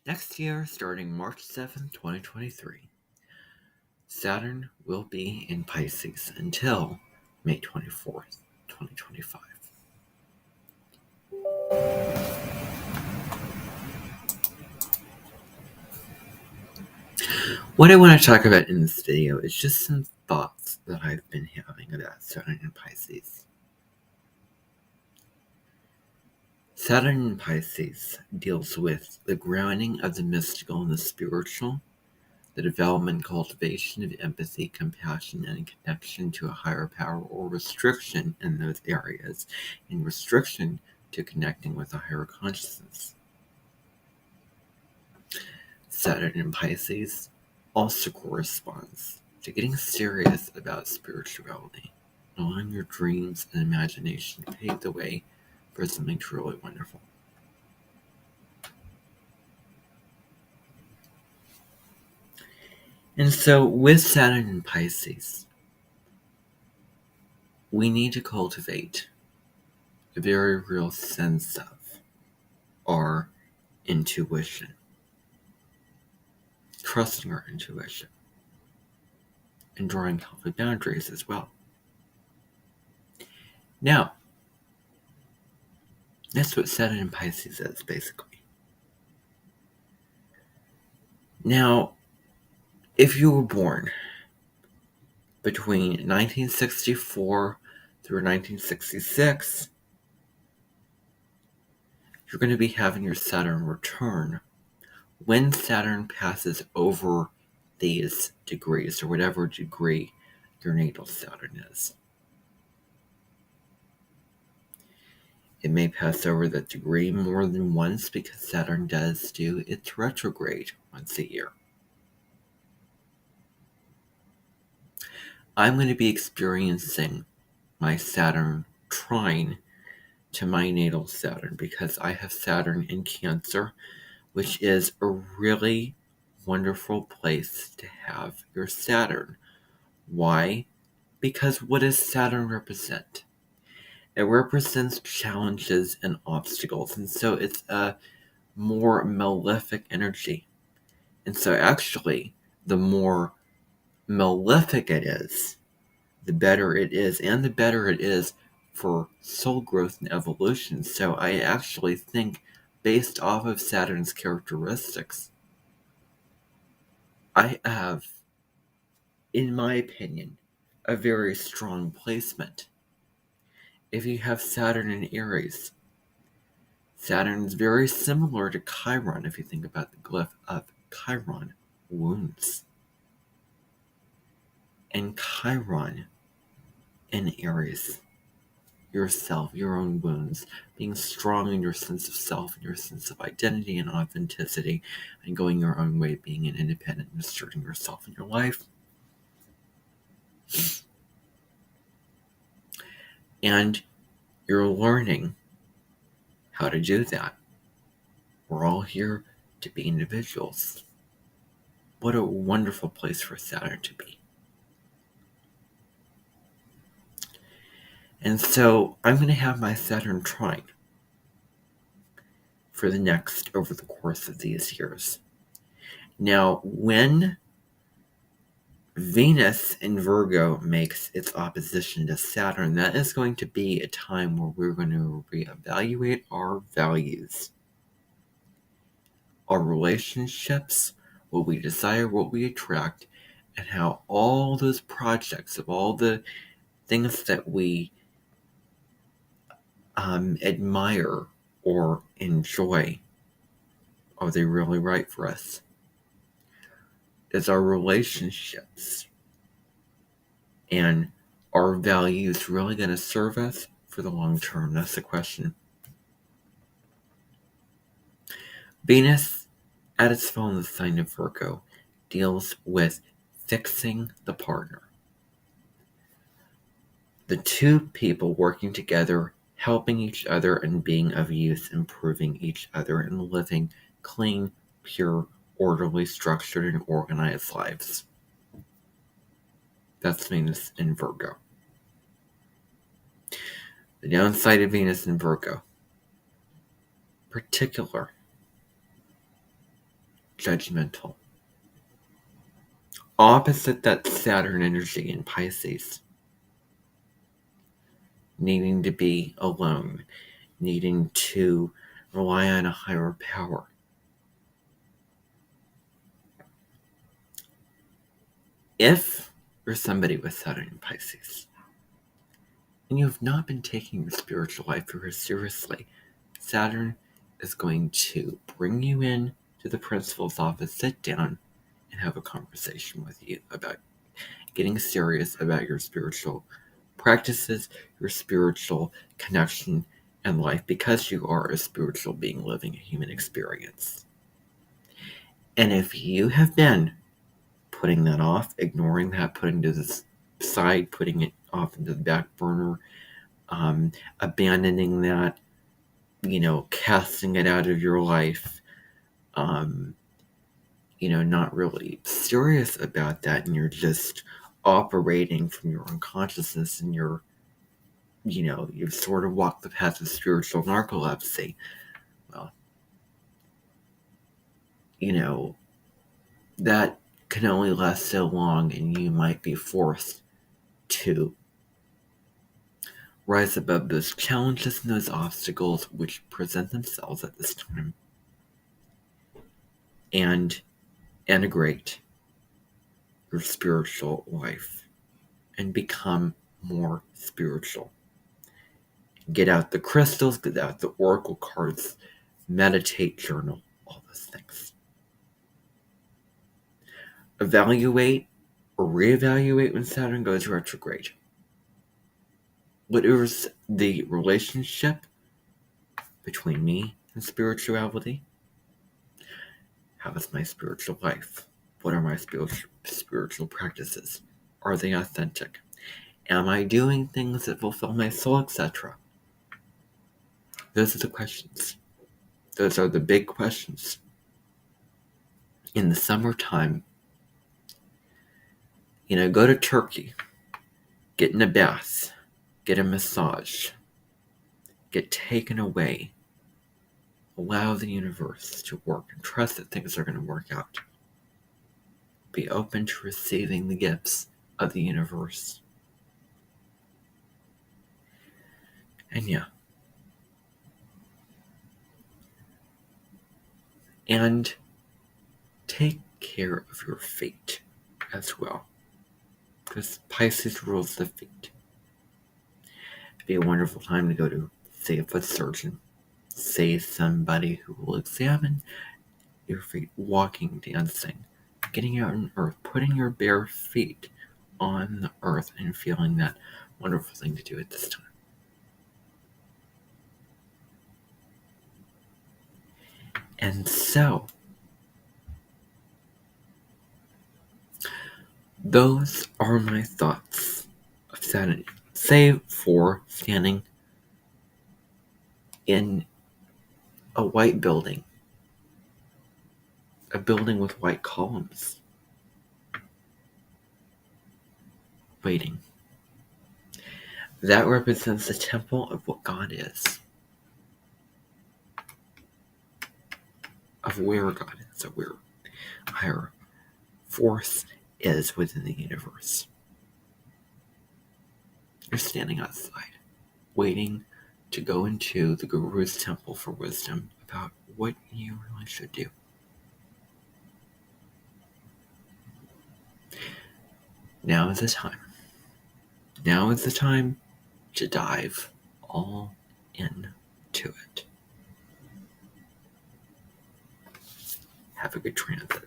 Next year, starting March 7th, 2023, Saturn will be in Pisces until May 24th, 2025. What I want to talk about in this video is just some thoughts that I've been having about Saturn in Pisces. Saturn in Pisces deals with the grounding of the mystical and the spiritual, the development, cultivation of empathy, compassion, and connection to a higher power, or restriction in those areas, and restriction to connecting with a higher consciousness. Saturn in Pisces also corresponds to getting serious about spirituality, allowing your dreams and imagination to pave the way for something truly wonderful. And so with Saturn in Pisces, we need to cultivate a very real sense of our intuition, trusting our intuition, and drawing healthy boundaries as well. Now, that's what Saturn in Pisces is, basically. Now, if you were born between 1964 through 1966, you're going to be having your Saturn return when Saturn passes over these degrees, or whatever degree your natal Saturn is. It may pass over that degree more than once because Saturn does do its retrograde once a year. I'm going to be experiencing my Saturn trine to my natal Saturn because I have Saturn in Cancer, which is a really wonderful place to have your Saturn. Why? Because what does Saturn represent? It represents challenges and obstacles, and so it's a more malefic energy. And so actually, the more malefic it is, the better it is, and the better it is for soul growth and evolution. So I actually think, based off of Saturn's characteristics, I have, in my opinion, a very strong placement. If you have Saturn in Aries, Saturn is very similar to Chiron if you think about the glyph of Chiron, wounds. And Chiron in Aries, yourself, your own wounds, being strong in your sense of self and your sense of identity and authenticity, and going your own way, being an independent and asserting yourself in your life. And you're learning how to do that. We're all here to be individuals. What a wonderful place for Saturn to be. And so I'm going to have my Saturn trine over the course of these years. Now, when Venus in Virgo makes its opposition to Saturn, that is going to be a time where we're going to reevaluate our values, our relationships, what we desire, what we attract, and how all those projects of all the things that we admire or enjoy, are they really right for us? Is our relationships and our values really going to serve us for the long term? That's the question. Venus, at its fall in the sign of Virgo, deals with fixing the partner. The two people working together, helping each other and being of use, improving each other, and living clean, pure, orderly, structured, and organized lives. That's Venus in Virgo. The downside of Venus in Virgo, particular judgmental. Opposite that Saturn energy in Pisces. Needing to be alone. Needing to rely on a higher power. If you're somebody with Saturn in Pisces, and you have not been taking your spiritual life very seriously, Saturn is going to bring you in to the principal's office, sit down, and have a conversation with you about getting serious about your spiritual practices, your spiritual connection and life, because you are a spiritual being living a human experience. And if you have been putting that off, ignoring that, putting to the side, putting it off into the back burner, abandoning that, casting it out of your life, not really serious about that, and you're just operating from your unconsciousness, and you've sort of walked the path of spiritual narcolepsy. Well, that can only last so long, and you might be forced to rise above those challenges and those obstacles which present themselves at this time, and integrate your spiritual life and become more spiritual. Get out the crystals, get out the oracle cards, meditate, journal, all those things. Evaluate or reevaluate when Saturn goes retrograde. What is the relationship between me and spirituality? How is my spiritual life? What are my spiritual practices? Are they authentic? Am I doing things that fulfill my soul, etc.? Those are the questions. Those are the big questions. In the summertime, go to Turkey, get in a bath, get a massage, get taken away, allow the universe to work, and trust that things are going to work out. Be open to receiving the gifts of the universe. And take care of your feet as well, because Pisces rules the feet. It'd be a wonderful time to go to, say, a foot surgeon, say somebody who will examine your feet, walking, dancing, getting out on earth, putting your bare feet on the earth and feeling that wonderful thing to do at this time. And so, those are my thoughts of Saturn, save for standing in a white building, a building with white columns, waiting. That represents the temple of what God is, of where God is, of where higher force is within the universe. You're standing outside, waiting to go into the Guru's temple for wisdom about what you really should do. Now is the time. Now is the time to dive all into it. Have a good transit.